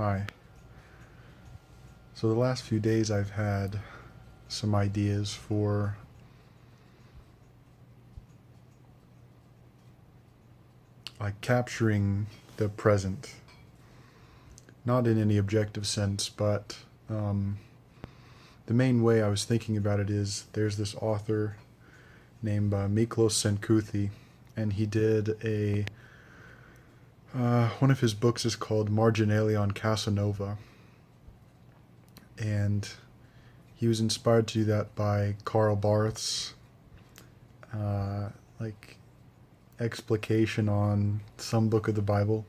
Hi. So the last few days I've had some ideas for capturing the present. Not in any objective sense, but the main way I was thinking about it is there's this author named Miklos Senkouthi, and he did one of his books is called Marginalia on Casanova, and he was inspired to do that by Karl Barth's like explication on some book of the Bible.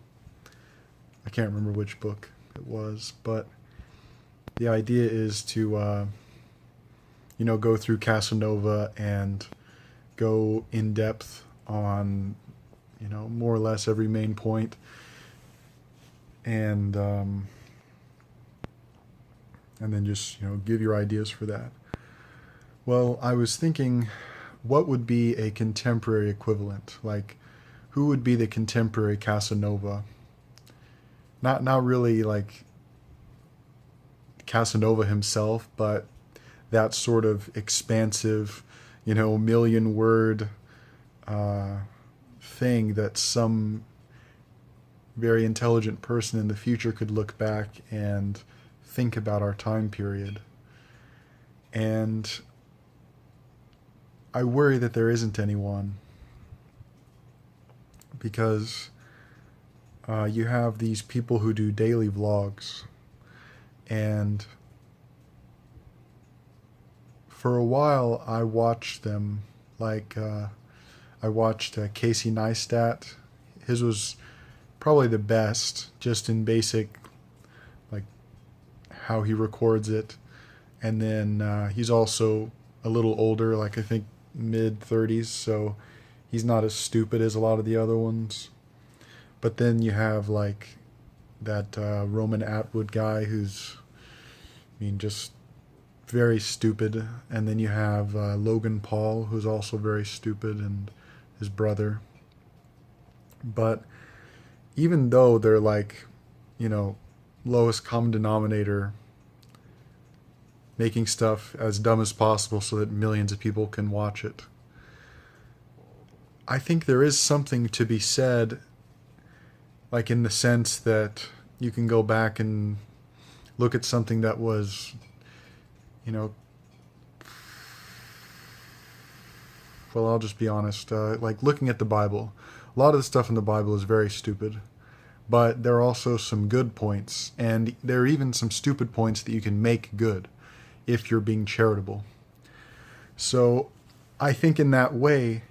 I can't remember which book it was, but the idea is to go through Casanova and go in depth on more or less every main point, and then just give your ideas for that. Well, I was thinking, what would be a contemporary equivalent? Like, who would be the contemporary Casanova? Not really like Casanova himself, but that sort of expansive, million word thing that some very intelligent person in the future could look back and think about our time period. And I worry that there isn't anyone, because you have these people who do daily vlogs, and for a while I watched them. I watched Casey Neistat. His was probably the best, just in basic, like, how he records it. And then he's also a little older, like I think mid-30s, so he's not as stupid as a lot of the other ones. But then you have like that Roman Atwood guy who's, just very stupid. And then you have Logan Paul, who's also very stupid, and his brother. But even though they're like, lowest common denominator, making stuff as dumb as possible so that millions of people can watch it, I think there is something to be said, like in the sense that you can go back and look at something that was, well, I'll just be honest, like looking at the Bible. A lot of the stuff in the Bible is very stupid, but there are also some good points, and there are even some stupid points that you can make good if you're being charitable. So I think in that way,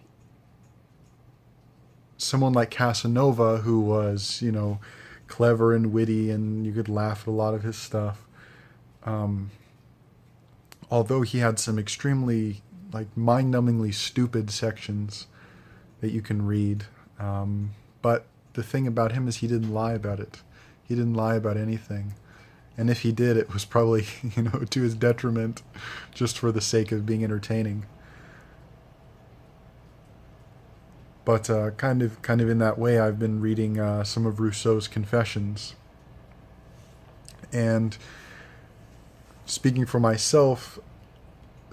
someone like Casanova, who was, clever and witty, and you could laugh at a lot of his stuff, although he had some extremely, mind-numbingly stupid sections that you can read. But the thing about him is he didn't lie about it. He didn't lie about anything. And if he did, it was probably, to his detriment, just for the sake of being entertaining. But kind of in that way, I've been reading some of Rousseau's Confessions. And speaking for myself,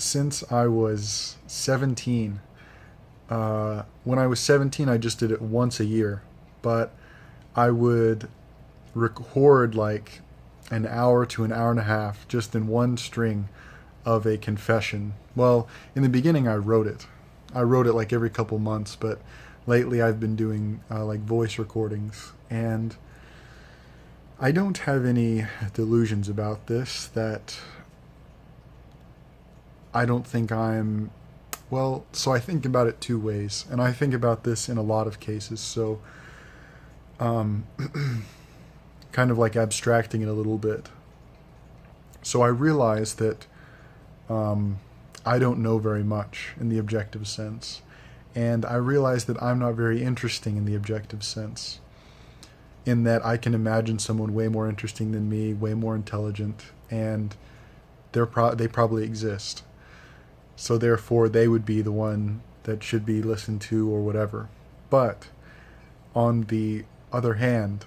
since I was 17, when I was 17, I just did it once a year. But I would record like an hour to an hour and a half just in one string of a confession. Well, in the beginning, I wrote it. I wrote it like every couple months, but lately I've been doing like voice recordings, and I don't have any delusions about this, that I don't think I'm, well, so I think about it two ways, and I think about this in a lot of cases, so kind of like abstracting it a little bit. So I realize that I don't know very much in the objective sense. And I realize that I'm not very interesting in the objective sense, in that I can imagine someone way more interesting than me, way more intelligent, and they probably exist. So therefore, they would be the one that should be listened to or whatever. But on the other hand,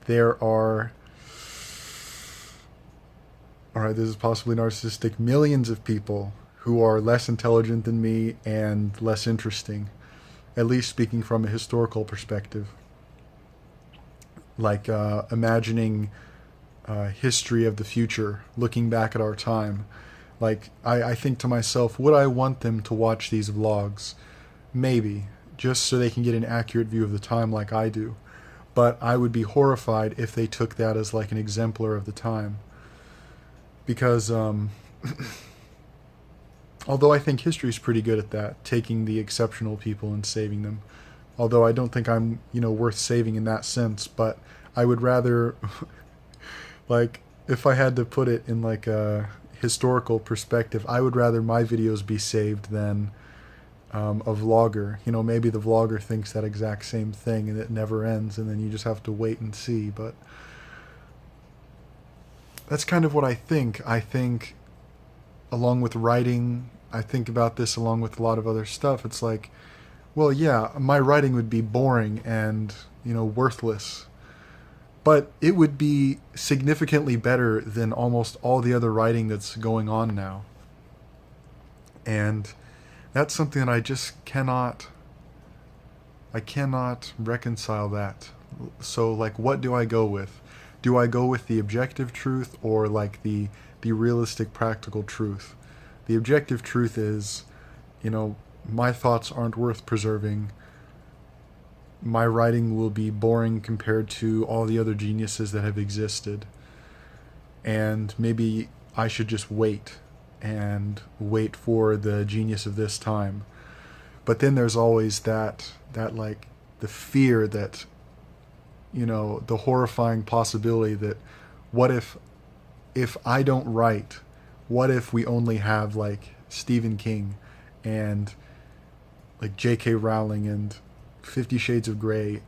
there are all right, this is possibly narcissistic, millions of people who are less intelligent than me and less interesting, at least speaking from a historical perspective. Like imagining history of the future, looking back at our time. Like, I think to myself, would I want them to watch these vlogs? Maybe, just so they can get an accurate view of the time like I do. But I would be horrified if they took that as like an exemplar of the time. Because, although I think history is pretty good at that, taking the exceptional people and saving them. Although I don't think I'm, worth saving in that sense, but I would rather, like, if I had to put it in like a historical perspective, I would rather my videos be saved than a vlogger. Maybe the vlogger thinks that exact same thing and it never ends, and then you just have to wait and see. But that's kind of what I think. I think, along with writing, I think about this along with a lot of other stuff. It's like, well, yeah, my writing would be boring and, worthless. But it would be significantly better than almost all the other writing that's going on now. And that's something that I just cannot reconcile that. So, like, what do I go with? Do I go with the objective truth or like the realistic practical truth? The objective truth is, my thoughts aren't worth preserving. My writing will be boring compared to all the other geniuses that have existed. And maybe I should just wait for the genius of this time. But then there's always that like the fear that, the horrifying possibility that what if I don't write, what if we only have like Stephen King and like J.K. Rowling and 50 Shades of Grey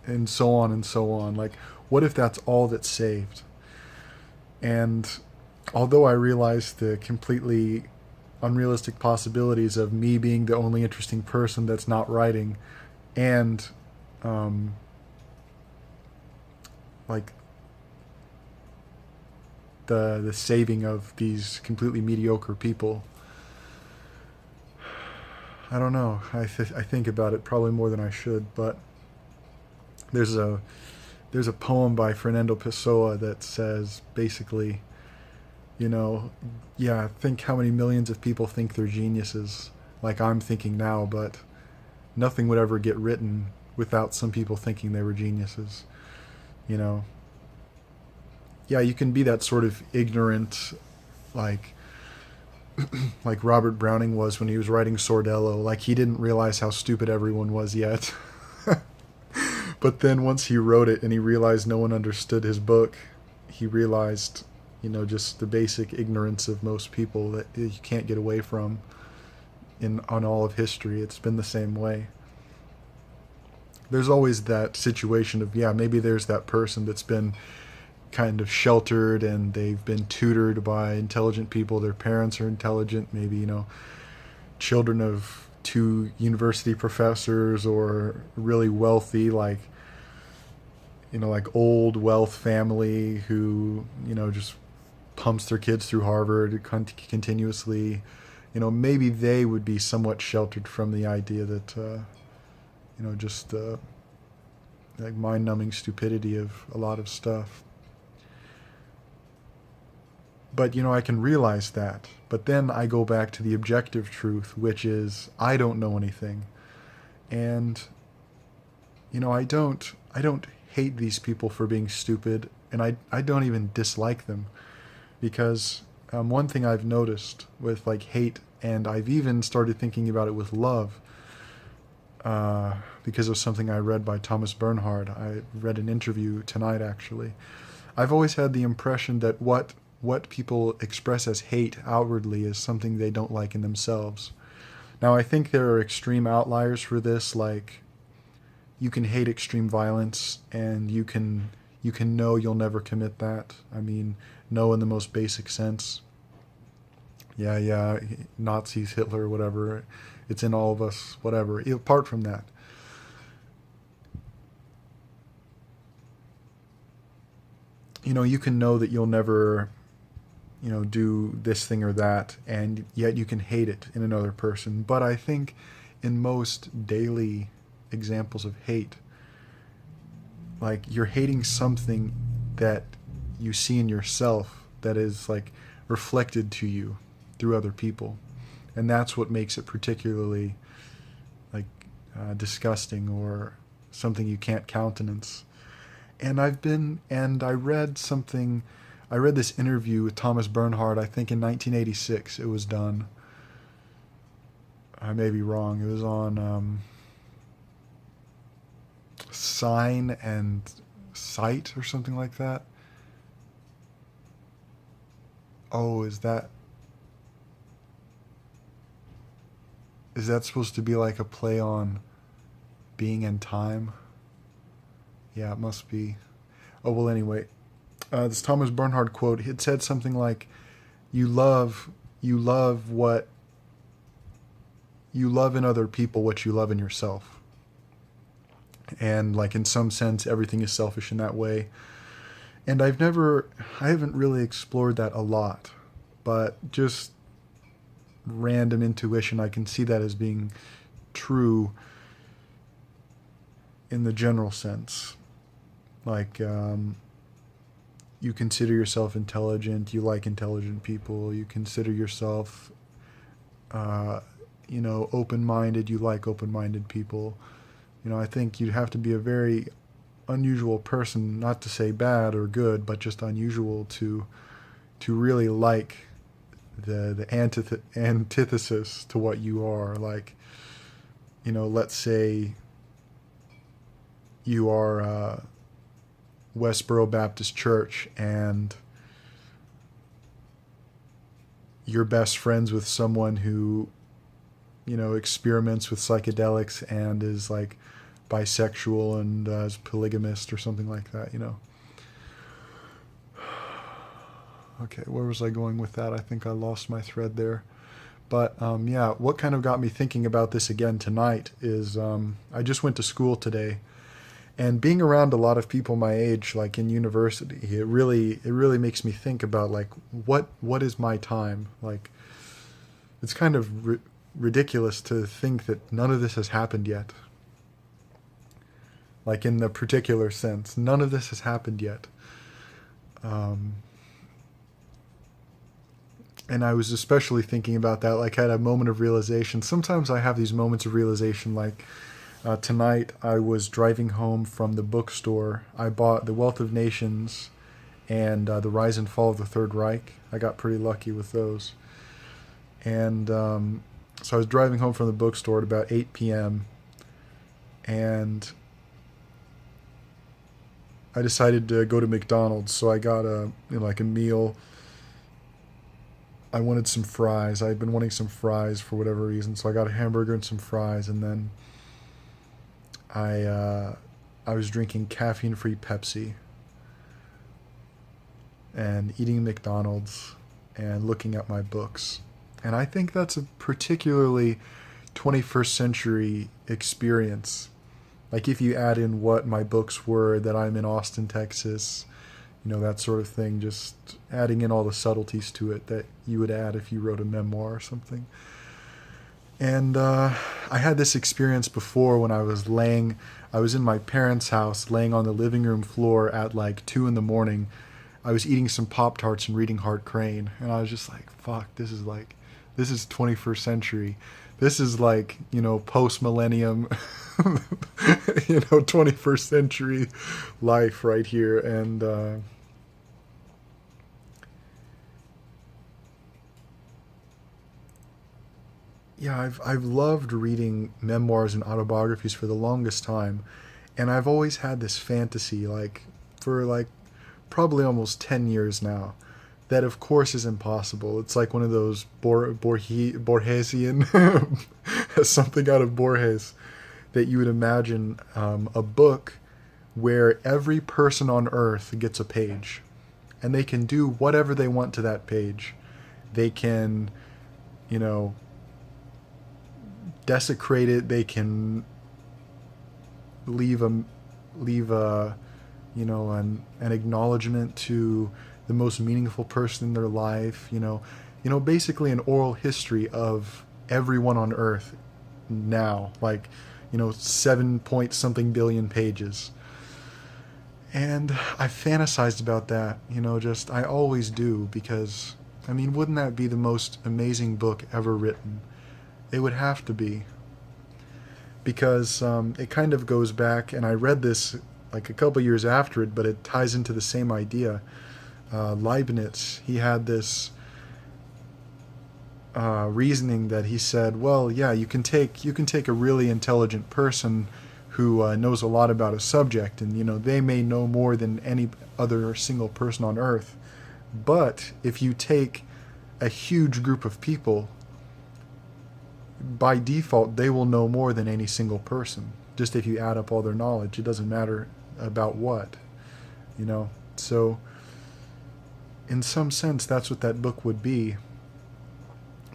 and so on and so on. Like, what if that's all that's saved? And although I realize the completely unrealistic possibilities of me being the only interesting person that's not writing, and like the saving of these completely mediocre people, I don't know. I think about it probably more than I should, but there's a poem by Fernando Pessoa that says basically, yeah, think how many millions of people think they're geniuses, like I'm thinking now, but nothing would ever get written without some people thinking they were geniuses. Yeah, you can be that sort of ignorant, like Robert Browning was when he was writing Sordello. Like, he didn't realize how stupid everyone was yet. But then once he wrote it and he realized no one understood his book, he realized, just the basic ignorance of most people that you can't get away from on all of history. It's been the same way. There's always that situation of, yeah, maybe there's that person that's been kind of sheltered and they've been tutored by intelligent people. Their parents are intelligent, maybe, children of 2 university professors, or really wealthy, like old wealth family who, just pumps their kids through Harvard continuously. Maybe they would be somewhat sheltered from the idea that, just like mind-numbing stupidity of a lot of stuff. But, I can realize that. But then I go back to the objective truth, which is I don't know anything. And, I don't hate these people for being stupid, and I don't even dislike them. Because one thing I've noticed with like hate, and I've even started thinking about it with love, because of something I read by Thomas Bernhard. I read an interview tonight, actually. I've always had the impression that what people express as hate outwardly is something they don't like in themselves. Now, I think there are extreme outliers for this, like you can hate extreme violence and you can know you'll never commit that. I mean, know in the most basic sense. Yeah, Nazis, Hitler, whatever. It's in all of us, whatever. Apart from that, you can know that you'll never do this thing or that, and yet you can hate it in another person. But I think in most daily examples of hate, like you're hating something that you see in yourself that is like reflected to you through other people, and that's what makes it particularly like disgusting or something you can't countenance. And I read this interview with Thomas Bernhard, I think in 1986 it was done. I may be wrong. It was on Sign and Sight or something like that. Oh, is that supposed to be like a play on Being and Time? Yeah, it must be. Oh, well, anyway, this Thomas Bernhard quote, it said something like, you love what you love in other people, what you love in yourself. And like in some sense, everything is selfish in that way. And I haven't really explored that a lot, but just random intuition, I can see that as being true in the general sense. Like, you consider yourself intelligent, you like intelligent people, you consider yourself, open-minded, you like open-minded people. I think you'd have to be a very unusual person, not to say bad or good, but just unusual to really like the antithesis to what you are. Like, let's say you are Westboro Baptist Church and you're best friends with someone who, experiments with psychedelics and is like bisexual and is polygamist or something like that, Okay, where was I going with that? I think I lost my thread there. But what kind of got me thinking about this again tonight is I just went to school today, and being around a lot of people my age, like in university, it really makes me think about like what is my time? Like, it's kind of ridiculous to think that none of this has happened yet. Like in the particular sense, none of this has happened yet. And I was especially thinking about that, like I had a moment of realization. Sometimes I have these moments of realization, like tonight I was driving home from the bookstore. I bought The Wealth of Nations and The Rise and Fall of the Third Reich. I got pretty lucky with those. And so I was driving home from the bookstore at about 8 p.m. and I decided to go to McDonald's. So I got a meal. I wanted some fries. I had been wanting some fries for whatever reason, so I got a hamburger and some fries, and then I was drinking caffeine-free Pepsi and eating McDonald's and looking at my books. And I think that's a particularly 21st century experience. Like if you add in what my books were, that I'm in Austin, Texas, that sort of thing, just adding in all the subtleties to it that you would add if you wrote a memoir or something. And I had this experience before when I was in my parents' house, laying on the living room floor at like 2 a.m. I was eating some Pop-Tarts and reading Hart Crane, and I was just like, fuck, this is 21st century. This is like, post-millennium, 21st century life right here. And I've loved reading memoirs and autobiographies for the longest time, and I've always had this fantasy, like for like probably almost 10 years now, that of course is impossible. It's like one of those Borgesian, something out of Borges, that you would imagine a book where every person on earth gets a page, and they can do whatever they want to that page. They can, desecrate it. They can leave a an acknowledgement to the most meaningful person in their life, basically an oral history of everyone on Earth now, like, 7 point something billion pages. And I fantasized about that, just, I always do, because, wouldn't that be the most amazing book ever written? It would have to be. Because it kind of goes back, and I read this like a couple years after it, but it ties into the same idea. Leibniz, he had this reasoning that he said, well, yeah, you can take a really intelligent person who knows a lot about a subject, and they may know more than any other single person on Earth. But if you take a huge group of people, by default, they will know more than any single person. Just if you add up all their knowledge, it doesn't matter about what, So, in some sense, that's what that book would be.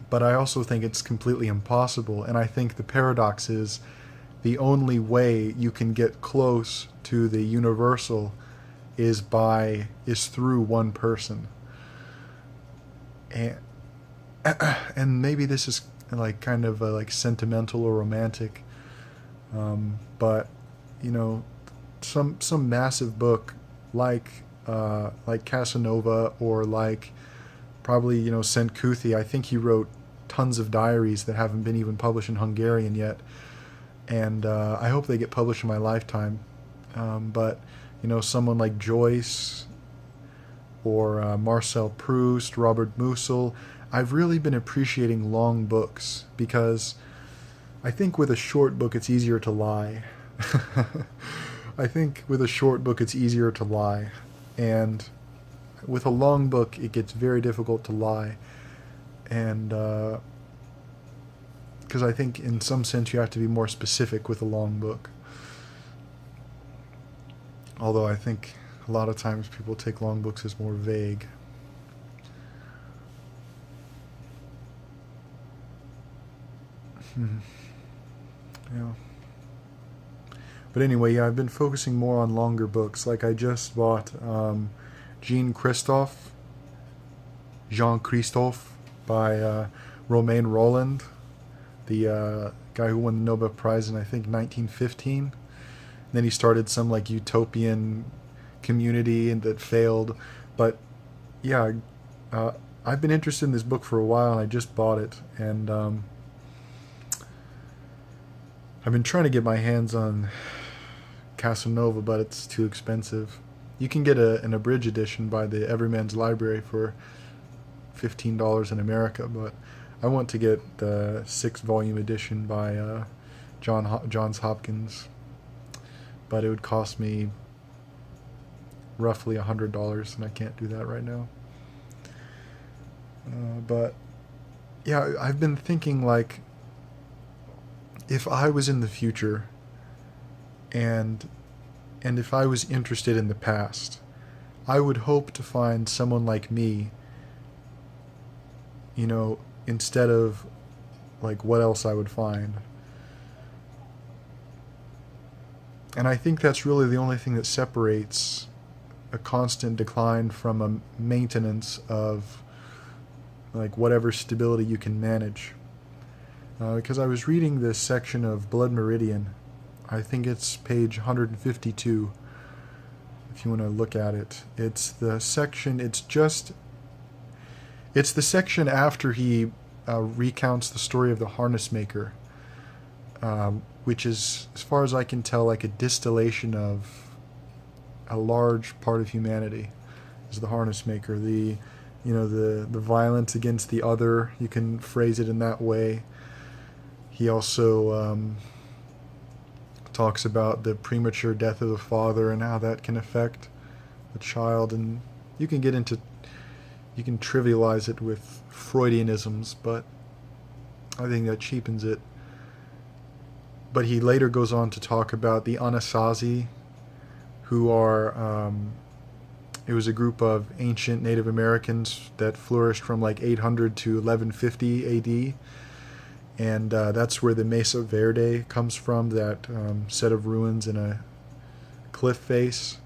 But I also think it's completely impossible, and I think the paradox is the only way you can get close to the universal is through one person. And maybe this is like kind of like sentimental or romantic, but some massive book like Casanova, or like probably Senkuthi. I think he wrote tons of diaries that haven't been even published in Hungarian yet, and I hope they get published in my lifetime. But someone like Joyce or Marcel Proust, Robert Musil. I've really been appreciating long books, because I think with a short book it's easier to lie. I think with a short book it's easier to lie, and with a long book it gets very difficult to lie, and because I think in some sense you have to be more specific with a long book. Although I think a lot of times people take long books as more vague. Yeah. But anyway, yeah, I've been focusing more on longer books. Like I just bought Jean-Christophe by Romain Rolland, the guy who won the Nobel Prize in, I think, 1915. And then he started some like utopian community and that failed. But yeah, I've been interested in this book for a while, and I just bought it. And I've been trying to get my hands on Casanova, but it's too expensive. You can get an abridged edition by the Everyman's Library for $15 in America, but I want to get the 6-volume edition by Johns Hopkins, but it would cost me roughly $100, and I can't do that right now. But yeah, I've been thinking, like, if I was in the future and if I was interested in the past, I would hope to find someone like me, instead of like what else I would find. And I think that's really the only thing that separates a constant decline from a maintenance of like whatever stability you can manage. Because I was reading this section of Blood Meridian. I think it's page 152, if you want to look at it. It's the section, it's the section after he recounts the story of the harness maker, which is, as far as I can tell, like a distillation of a large part of humanity, is the harness maker. The violence against the other, you can phrase it in that way. He also talks about the premature death of the father and how that can affect the child, and you can trivialize it with Freudianisms, but I think that cheapens it. But he later goes on to talk about the Anasazi, who are it was a group of ancient Native Americans that flourished from like 800 to 1150 AD. And that's where the Mesa Verde comes from, that set of ruins in a cliff face.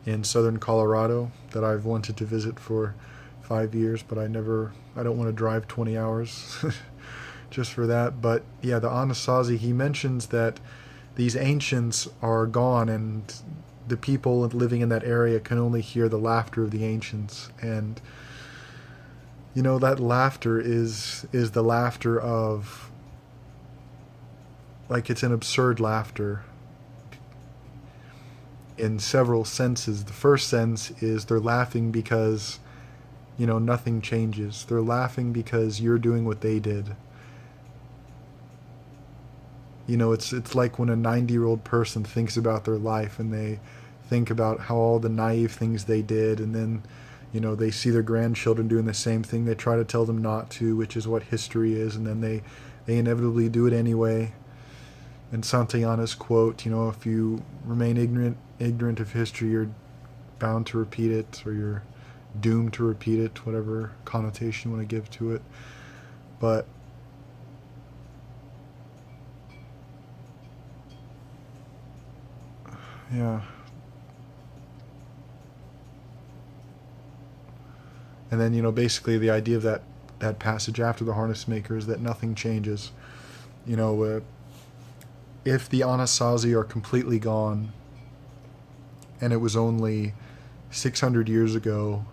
in southern Colorado that I've wanted to visit for 5 years, but I don't want to drive 20 hours just for that. But yeah, the Anasazi, he mentions that these ancients are gone, and the people living in that area can only hear the laughter of the ancients. And that laughter is the laughter of, like, it's an absurd laughter in several senses. The first sense is they're laughing because nothing changes. They're laughing because you're doing what they did. It's like when a 90-year-old person thinks about their life, and they think about how all the naive things they did, and then they see their grandchildren doing the same thing. They try to tell them not to, which is what history is, and then they inevitably do it anyway. And Santayana's quote, if you remain ignorant of history, you're bound to repeat it, or you're doomed to repeat it, whatever connotation you want to give to it. But yeah. And then, basically the idea of that passage after the harness maker is that nothing changes. If the Anasazi are completely gone, and it was only 600 years ago,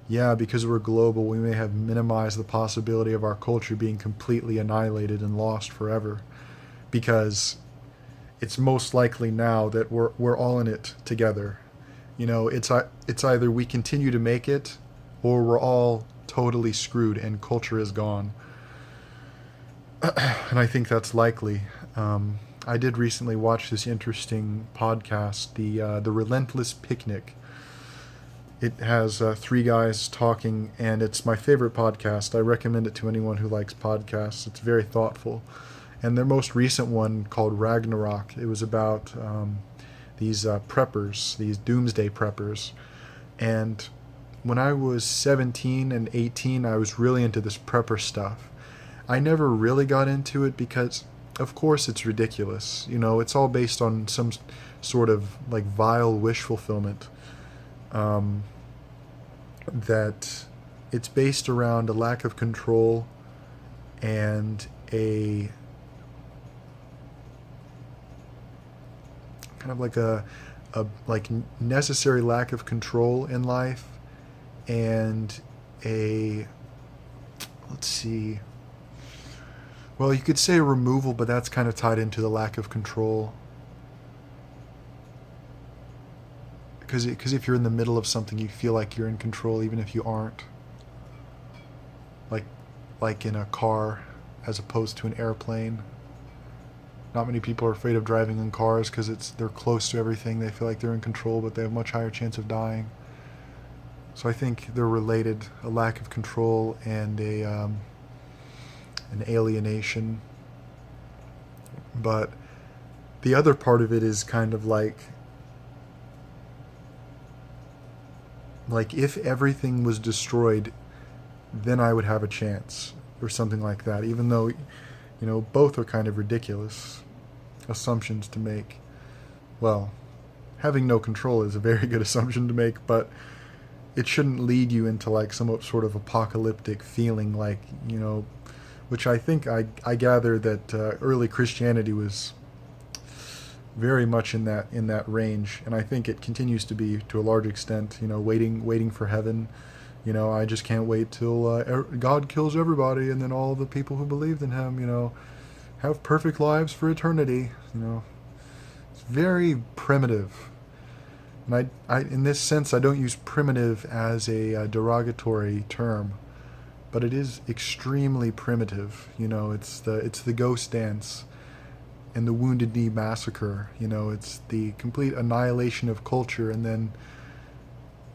yeah, because we're global, we may have minimized the possibility of our culture being completely annihilated and lost forever. Because it's most likely now that we're all in it together. It's either we continue to make it, or we're all totally screwed and culture is gone. And I think that's likely. I did recently watch this interesting podcast, the Relentless Picnic. It has 3 guys talking, and it's my favorite podcast. I recommend it to anyone who likes podcasts. It's very thoughtful. And their most recent one, called Ragnarok, it was about these preppers, these doomsday preppers. And when I was 17 and 18, I was really into this prepper stuff. I never really got into it because, of course, it's ridiculous. It's all based on some sort of like vile wish fulfillment. That it's based around a lack of control and a kind of like a necessary lack of control in life, and let's see, well, you could say removal, but that's kind of tied into the lack of control. Because if you're in the middle of something, you feel like you're in control even if you aren't. Like in a car as opposed to an airplane. Not many people are afraid of driving in cars because they're close to everything. They feel like they're in control, but they have a much higher chance of dying. So I think they're related: a lack of control and an alienation. But the other part of it is kind of like if everything was destroyed, then I would have a chance, or something like that. Even though, both are kind of ridiculous assumptions to make. Well, having no control is a very good assumption to make, but it shouldn't lead you into like some sort of apocalyptic feeling, which I think I gather that early Christianity was very much in that range, and I think it continues to be to a large extent. Waiting for heaven. I just can't wait till God kills everybody, and then all the people who believed in Him, have perfect lives for eternity. It's very primitive. And I in this sense, I don't use primitive as a derogatory term, but it is extremely primitive. It's the ghost dance and the Wounded Knee massacre. It's the complete annihilation of culture, and then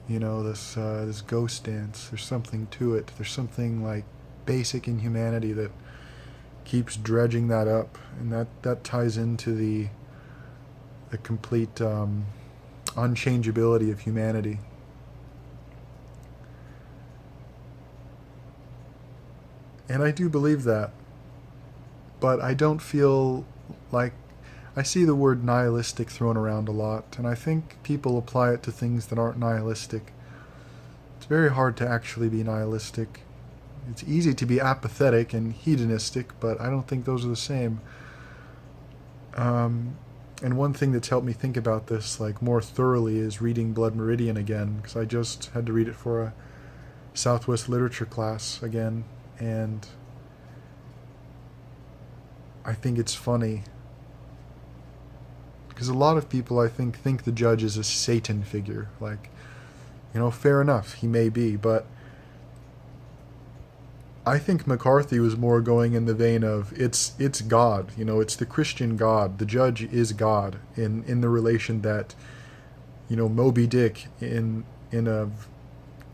this ghost dance. There's something to it. There's something like basic in humanity that keeps dredging that up, and that ties into the complete unchangeability of humanity. And I do believe that, but I don't feel like I see the word nihilistic thrown around a lot, and I think people apply it to things that aren't nihilistic. It's very hard to actually be nihilistic. It's easy to be apathetic and hedonistic, but I don't think those are the same. And one thing that's helped me think about this like more thoroughly is reading Blood Meridian again, because I just had to read it for a Southwest literature class again, and I think it's funny because a lot of people I think the judge is a Satan figure. Like, fair enough, he may be, but I think McCarthy was more going in the vein of it's God, it's the Christian God. The judge is God in the relation that, Moby Dick in a,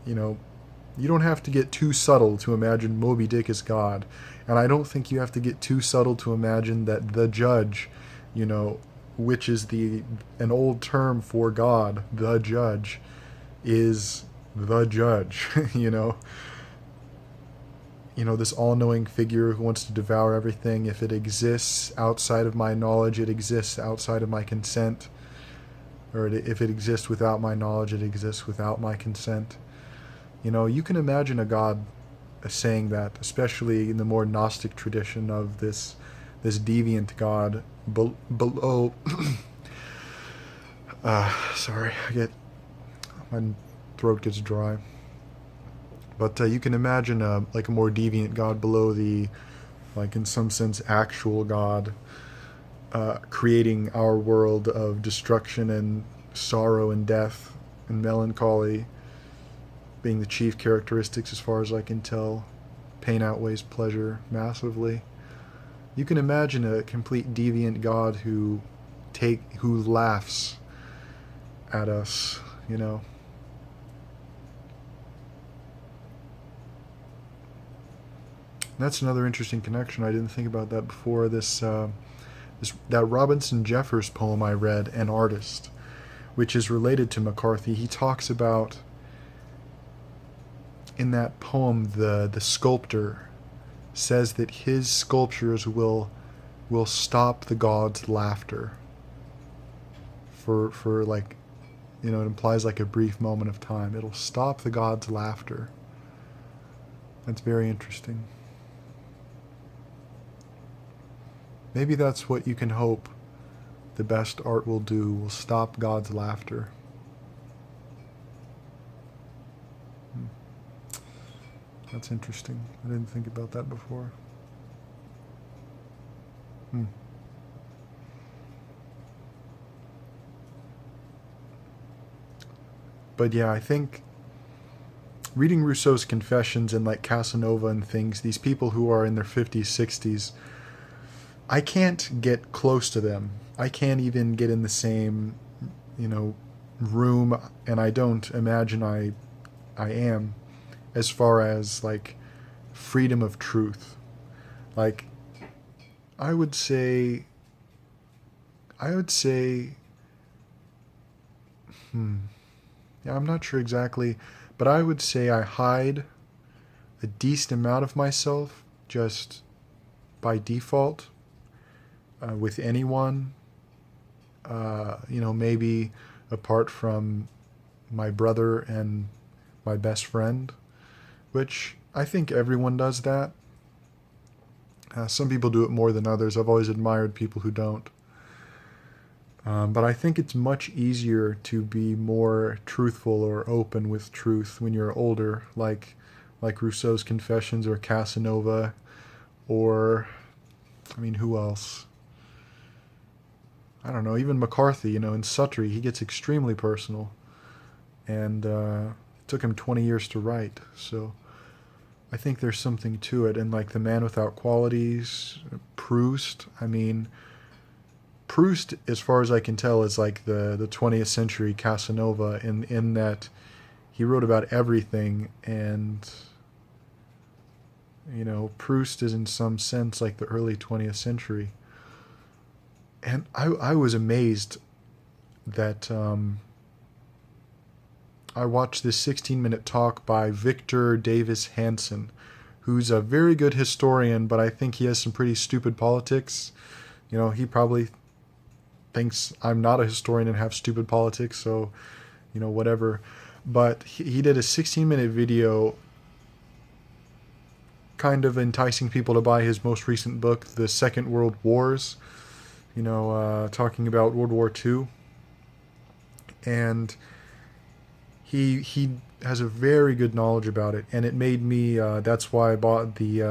you don't have to get too subtle to imagine Moby Dick is God. And I don't think you have to get too subtle to imagine that the judge, which is an old term for God, the judge, is the judge, this all-knowing figure who wants to devour everything. If it exists outside of my knowledge, it exists outside of my consent. Or if it exists without my knowledge, it exists without my consent. You can imagine a God saying that, especially in the more Gnostic tradition of this deviant God below. Sorry, my throat gets dry. But you can imagine a more deviant God below the, in some sense, actual God, creating our world of destruction and sorrow and death and melancholy, being the chief characteristics as far as I can tell. Pain outweighs pleasure massively. You can imagine a complete deviant God who laughs at us, That's another interesting connection. I didn't think about that before. That Robinson Jeffers poem I read, An Artist, which is related to McCarthy. He talks about, in that poem, the sculptor says that his sculptures will stop the god's laughter for it implies a brief moment of time. It'll stop the god's laughter. That's very interesting. Maybe that's what you can hope the best art will do, will stop God's laughter. That's interesting. I didn't think about that before. But yeah, I think reading Rousseau's Confessions and Casanova and things, these people who are in their 50s, 60s, I can't get close to them. I can't even get in the same, room, and I don't imagine I am, as far as freedom of truth. I would say yeah, I'm not sure exactly, but I would say I hide a decent amount of myself just by default. With anyone, maybe apart from my brother and my best friend, which I think everyone does that. Some people do it more than others. I've always admired people who don't. But I think it's much easier to be more truthful or open with truth when you're older, like Rousseau's Confessions or Casanova, or, who else? I don't know, even McCarthy, in Suttree, he gets extremely personal. And it took him 20 years to write, so I think there's something to it. And The Man Without Qualities, Proust, Proust, as far as I can tell, is the 20th century Casanova in that he wrote about everything, and, Proust is in some sense the early 20th century. And I was amazed that I watched this 16-minute talk by Victor Davis Hanson, who's a very good historian, but I think he has some pretty stupid politics. He probably thinks I'm not a historian and have stupid politics, so, whatever. But he did a 16-minute video kind of enticing people to buy his most recent book, The Second World Wars, talking about World War II. And he has a very good knowledge about it, and it made me, that's why I bought the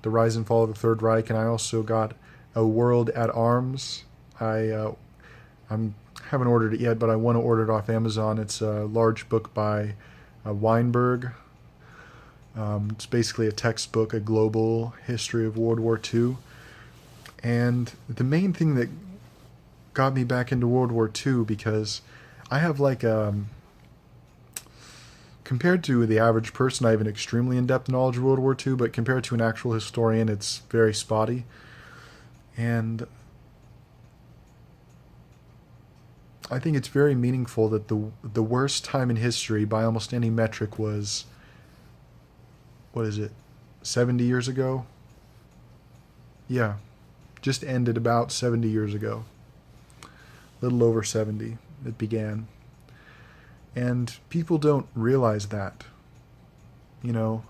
Rise and Fall of the Third Reich, and I also got A World at Arms. I haven't ordered it yet, but I want to order it off Amazon. It's a large book by Weinberg. It's basically a textbook, a global history of World War II. And the main thing that got me back into World War II, because I have compared to the average person, I have an extremely in-depth knowledge of World War II, but compared to an actual historian, it's very spotty. And I think it's very meaningful that the worst time in history by almost any metric was, 70 years ago? Yeah, just ended about 70 years ago. A little over 70 it began. And people don't realize that.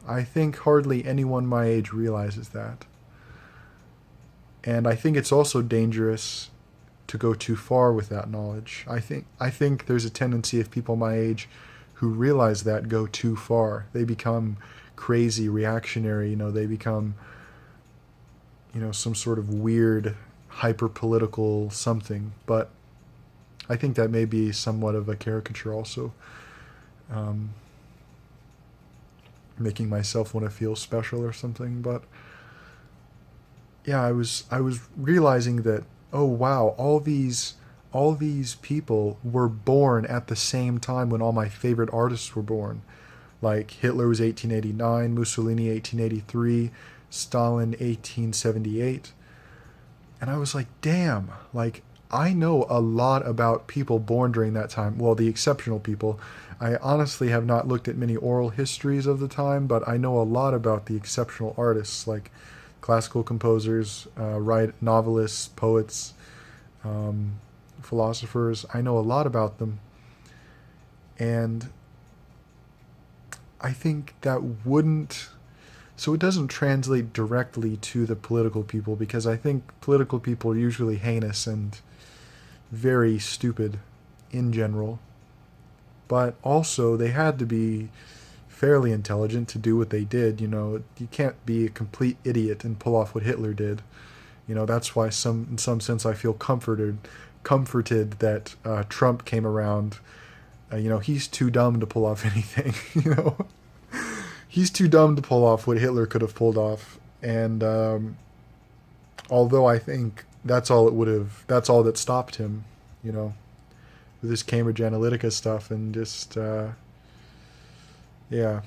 I think hardly anyone my age realizes that. And I think it's also dangerous to go too far with that knowledge. I think there's a tendency of people my age who realize that go too far. They become crazy, reactionary, they become, some sort of weird, hyper-political something. But I think that may be somewhat of a caricature also. Making myself want to feel special or something. But yeah, I was realizing that, oh wow, all these people were born at the same time when all my favorite artists were born. Like Hitler was 1889, Mussolini 1883, Stalin 1878. And I was like, damn, I know a lot about people born during that time. Well, the exceptional people. I honestly have not looked at many oral histories of the time, but I know a lot about the exceptional artists, like classical composers, novelists, poets, philosophers. I know a lot about them. And I think that wouldn't... So it doesn't translate directly to the political people, because I think political people are usually heinous and very stupid in general. But also, they had to be fairly intelligent to do what they did. You can't be a complete idiot and pull off what Hitler did. That's why in some sense I feel comforted that Trump came around. He's too dumb to pull off anything. He's too dumb to pull off what Hitler could have pulled off. And although I think that's all that stopped him, with this Cambridge Analytica stuff and just, yeah.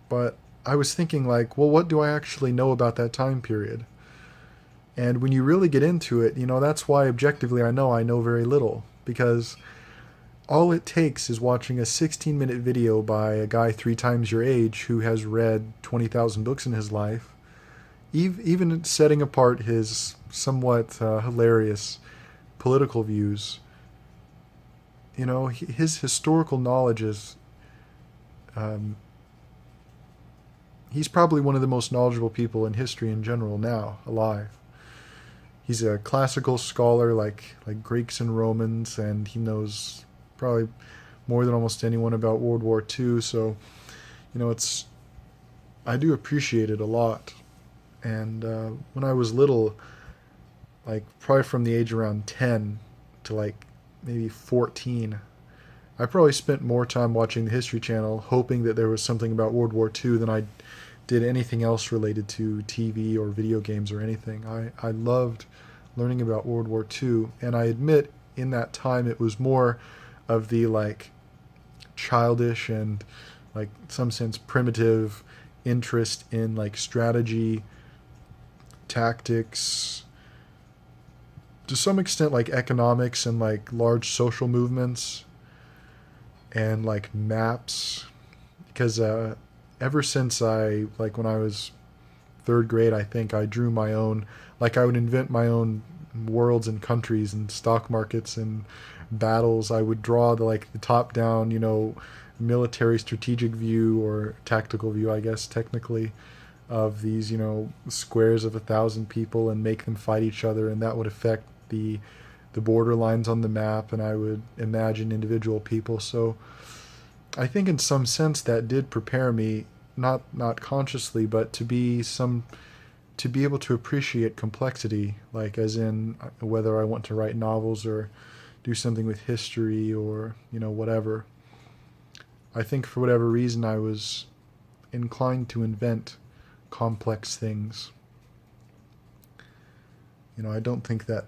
But I was thinking well, what do I actually know about that time period? And when you really get into it, that's why objectively I know very little, because all it takes is watching a 16-minute video by a guy 3 times your age who has read 20,000 books in his life, even setting apart his somewhat hilarious political views. His historical knowledge is... he's probably one of the most knowledgeable people in history in general now, alive. He's a classical scholar like Greeks and Romans, and he knows probably more than almost anyone about World War II. So, I do appreciate it a lot. And when I was little, probably from the age around 10 to maybe 14, I probably spent more time watching the History Channel hoping that there was something about World War II than I did anything else related to TV or video games or anything. I loved learning about World War II, and I admit in that time it was more of the childish and in some sense primitive interest in strategy, tactics, to some extent economics and large social movements and maps, because ever since when I was third grade, I think, I drew my own, like I would invent my own worlds and countries and stock markets and battles. I would draw the top down, military strategic view or tactical view, I guess, technically, of these, squares of 1,000 people and make them fight each other, and that would affect the border lines on the map, and I would imagine individual people. So I think in some sense that did prepare me, not consciously, but to be able to appreciate complexity, like as in whether I want to write novels or do something with history or, whatever. I think for whatever reason I was inclined to invent complex things. I don't think that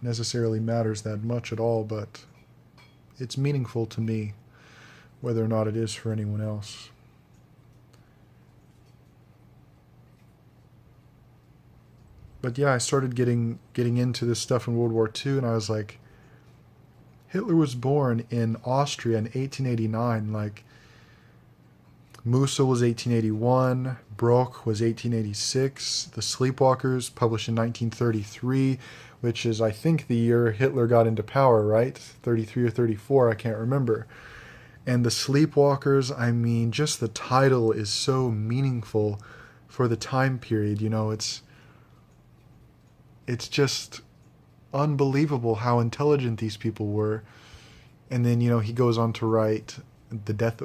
necessarily matters that much at all, but it's meaningful to me, whether or not it is for anyone else. But yeah, I started getting into this stuff in World War II, and I was like, Hitler was born in Austria in 1889. Like, Musa was 1881, Brock was 1886, The Sleepwalkers, published in 1933, which is, I think, the year Hitler got into power, right? 33 or 34, I can't remember. And The Sleepwalkers, I mean, just the title is so meaningful for the time period. It's just unbelievable how intelligent these people were. And then, he goes on to write the death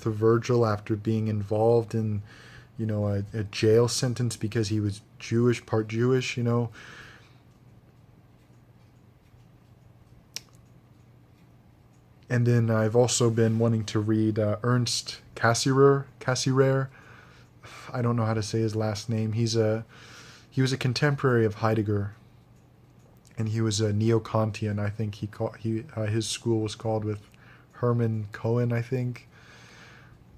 of Virgil after being involved in, a jail sentence because he was Jewish, part Jewish, And then I've also been wanting to read Ernst Cassirer. I don't know how to say his last name. He was a contemporary of Heidegger, and he was a neo-Kantian. I think his school was called with Hermann Cohen, I think.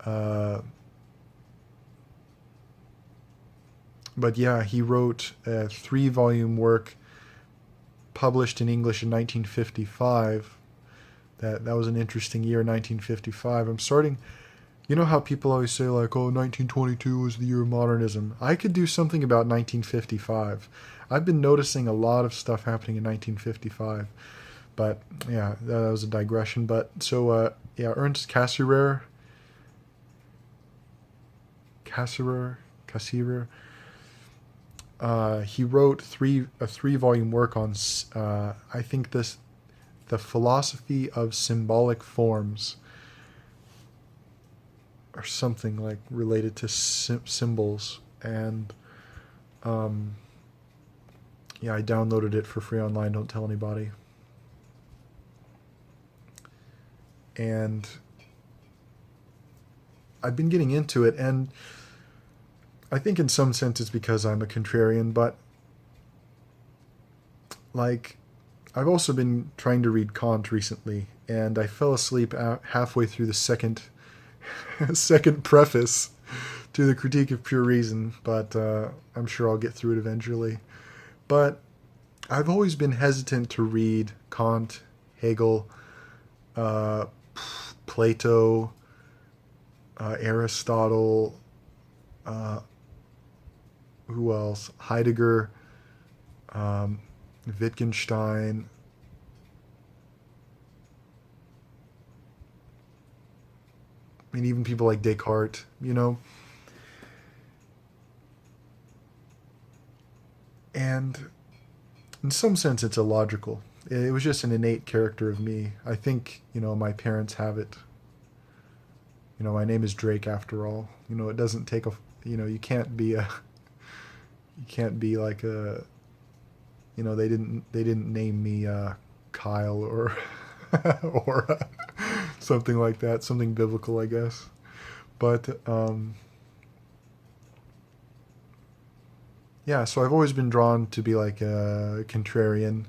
But yeah, he wrote a 3-volume work published in English in 1955. That was an interesting year, 1955. I'm starting... You know how people always say, like, 1922 was the year of modernism. I could do something about 1955. I've been noticing a lot of stuff happening in 1955. But, yeah, that was a digression. But, so, Ernst Cassirer, he wrote a 3-volume work on, I think the philosophy of symbolic forms, or something like related to symbols. And I downloaded it for free online. Don't tell anybody. And I've been getting into it, and I think in some sense it's because I'm a contrarian, but like, I've also been trying to read Kant recently, and I fell asleep halfway through the second preface to the Critique of Pure Reason, but I'm sure I'll get through it eventually. But I've always been hesitant to read Kant, Hegel, Plato, Aristotle, who else? Heidegger, Wittgenstein, I mean, even people like Descartes, And in some sense, it's illogical. It was just an innate character of me. I think, my parents have it. My name is Drake after all. It doesn't take you can't be like a, they didn't name me Kyle or or something like that, something biblical, I guess. But yeah, so I've always been drawn to be like a contrarian.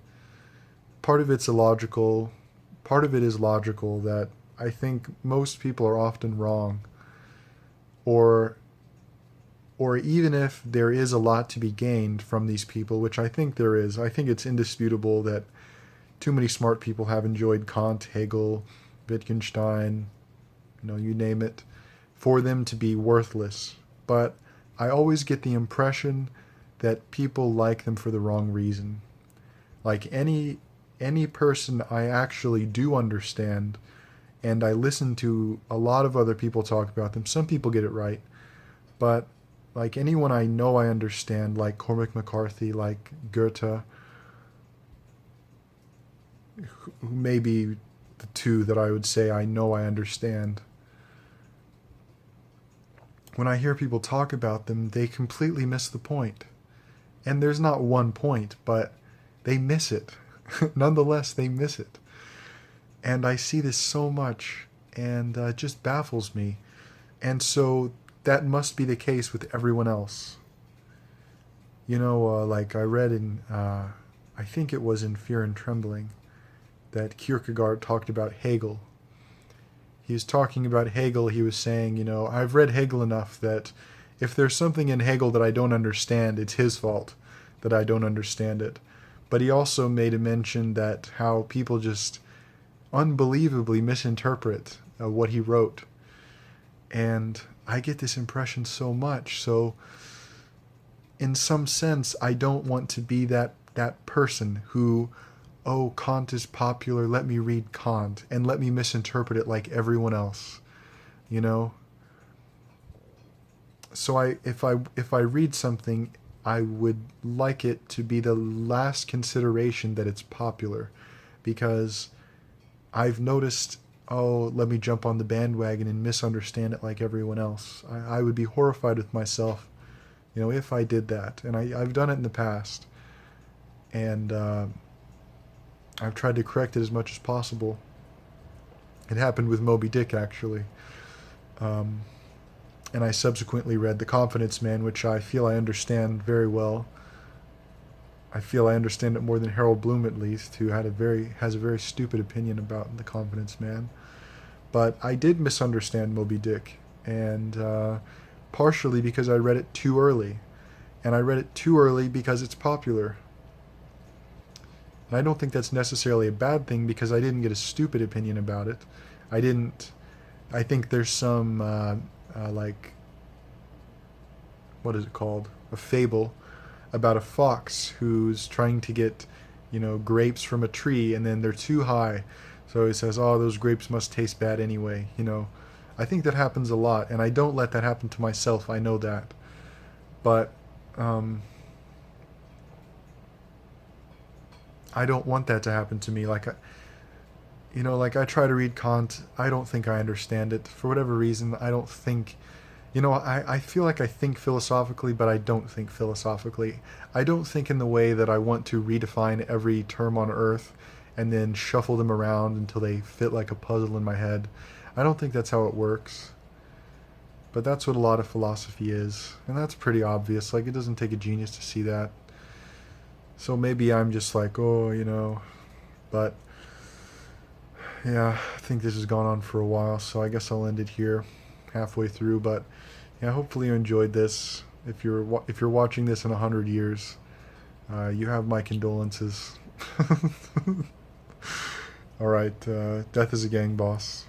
Part of it's illogical. Part of it is logical, that I think most people are often wrong. Or even if there is a lot to be gained from these people, which I think there is, I think it's indisputable that too many smart people have enjoyed Kant, Hegel, Wittgenstein, you name it, for them to be worthless. But I always get the impression that people like them for the wrong reason. Like any person I actually do understand, and I listen to a lot of other people talk about them. Some people get it right, but like anyone I know I understand, like Cormac McCarthy, like Goethe, who may be the two that I would say I know I understand. When I hear people talk about them, they completely miss the point. And there's not one point, but they miss it. Nonetheless, they miss it. And I see this so much, and it just baffles me. And so that must be the case with everyone else. You know, like I read in, I think it was in Fear and Trembling, that Kierkegaard talked about Hegel. He was talking about Hegel. He was saying, you know, I've read Hegel enough that if there's something in Hegel that I don't understand, it's his fault that I don't understand it. But he also made a mention that how people just unbelievably misinterpret what he wrote. And I get this impression so much. So in some sense, I don't want to be that person who, oh, Kant is popular, let me read Kant, and let me misinterpret it like everyone else, you know? So if I read something, I would like it to be the last consideration that it's popular, because I've noticed, oh, let me jump on the bandwagon and misunderstand it like everyone else. I would be horrified with myself, you know, if I did that. And I've done it in the past. And I've tried to correct it as much as possible. It happened with Moby Dick, actually. And I subsequently read The Confidence Man, which I feel I understand very well. I feel I understand it more than Harold Bloom, at least, who has a very stupid opinion about The Confidence Man. But I did misunderstand Moby Dick, and partially because I read it too early. And I read it too early because it's popular. And I don't think that's necessarily a bad thing, because I didn't get a stupid opinion about it. I think there's some, like, what is it called? A fable about a fox who's trying to get, you know, grapes from a tree, and then they're too high. So he says, oh, those grapes must taste bad anyway, you know. I think that happens a lot, and I don't let that happen to myself, I know that. But, I don't want that to happen to me. Like, like I try to read Kant, I don't think I understand it. For whatever reason, I don't think, I feel like I think philosophically, but I don't think philosophically. I don't think in the way that I want to redefine every term on earth and then shuffle them around until they fit like a puzzle in my head. I don't think that's how it works. But that's what a lot of philosophy is. And that's pretty obvious. Like, it doesn't take a genius to see that. So maybe I'm just like, but yeah, I think this has gone on for a while, so I guess I'll end it here, halfway through. But yeah, hopefully you enjoyed this. If you're watching this in 100 years, you have my condolences. All right, death is a gang, boss.